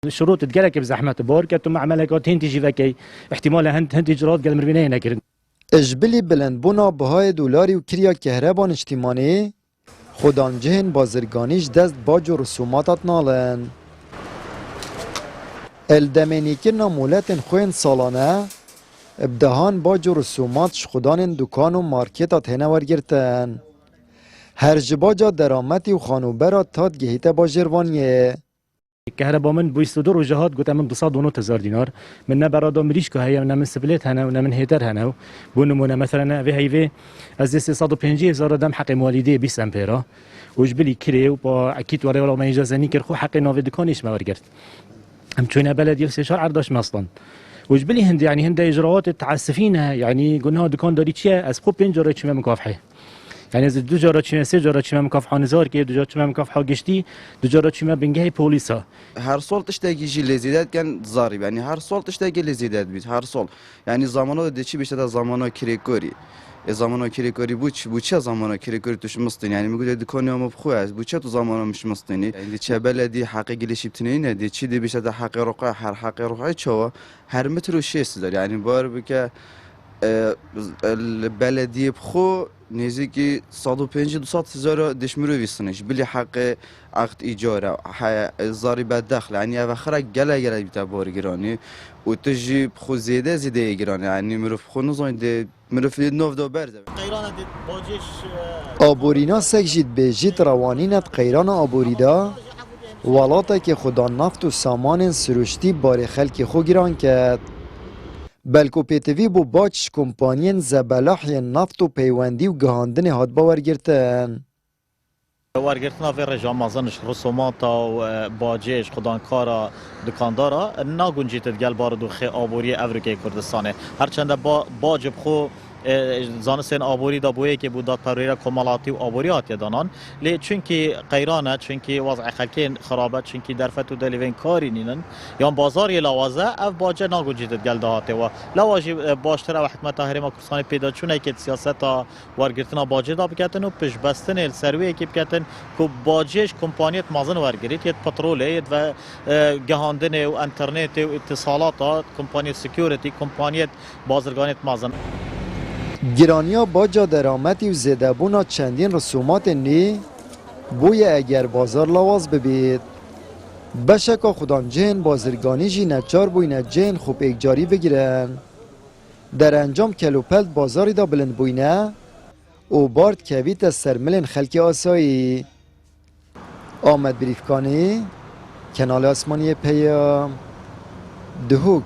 شروط تقلك بزحمة بار كتو مع ملكات هنتي جيفاكي احتمال هنتي جرات قال مربينين نكرن اجبلی بلندبونا بهای دلاری و کریا کهربان اجتماعی خودان جهن بازرگانیش دست باج و رسوماتات نالن. الدمینیکرنا مولتن خوین سالانه ابدهان باج و رسوماتش خودان دکان و مارکتات هنه ورگرتن. هر جباجا درامتی و خانوبرا تاد گهیت با جروانیه. كهرباء من بيستدور وجهات قلت من 200 دينار من نبرادو مريشكو هي من سبليت هنا ومن هيتر هنا بونمونا مثلا في هيفي از 350 دم حق والدي 20 امبيرا وجبلي كري وبا اكيد ورا ولا ما يجازني كرخو حق نوفي دكانيش ما ورقت هم تشوينا بلدي في شهر عرداش اصلا وجبلي هند يعني هند اجراءات تعسفينها يعني قلنا دكان داري تشيا از خو بنجره تشما مكافحه يعني از دو جارا چیمه سه جارا چیمه مکافحه نزار که دو جارا چیمه مکافحه گشتی دو جارا چیمه بنگه پلیسا هر سال تشتاقي جي لزيادات كان ضارب يعني هر سال تشتاقي لزيادات بيت هر سال يعني زمانه دچی بیشتر زمانه کریکوری زمانه کریکوری بوچه زمانه کریکوری توش مستنی يعني میگه دکانی هم بخو است بوچه تو زمانه مش مستنی يعني چه بلدی حقیقی لشی بتنین دی چی دی بیشتر حق رقع هر حق رقع چوا هر متر و شیست دار يعني بار بك البلدی بخو نزدیکی 150-200 دشمرو ویستنش بلی حق عقد ایجاره ضریب دخل یعنی اواخر گله بیت بارگیرانی و تجی بخو زیاده گیرانی یعنی مروف خو نزاید مروف نو دو برده قیران دید باجش آبورینا سکجید به جیت روانینت قیران آبوریدا ولاتا که خدا نفت و سامان سروشتی بار خلک خو گیران کرد. بلکو پیتوی بو باچ کمپانین زبلاحی نفت و پیوندی و گهاندن هاد باورگرتن. وارگرتنا في رجال مازنش رسوماتا و باجش خدانکارا دکاندارا ناگونجی تدگل باردو خی آبوری افریقای کردستانه هرچند باج بخو زانستین آبوری دا بویه که بودات پرویره کمالاتی و آبوریات یدانان لی چونکی قیرانه چونکی وضع خلکین خرابه چونکی درفت و دلیوین کاری نینن یا بازاری لوازه اف باجه ناگونجی تدگل دهاته و لواجی باشتره و حکمت هرما کردستانی پیدا چونه که سیاست وارگرتنا باجه دا بکتن و پیش بستن السرویه که بکتن که باجش کمپانیت مازن وارگرید یه پتروله و گهاندن و انترنت و اتصالات کمپانی سکیوریتی کمپانیت بازرگانیت مازن گرانیا باجا درامتی و زیدبونا چندین رسومات نی بوی اگر بازار لواز ببید بشکا خودان جهن بازرگانی جی نچار بوی نجهن خوب اگجاری بگیرن در انجام کلوپلت بازاری دا بلند بوینه او بارد کویت سرملن خلک آسایی. آمد بریفکانی کنال آسمانی پیام دهوک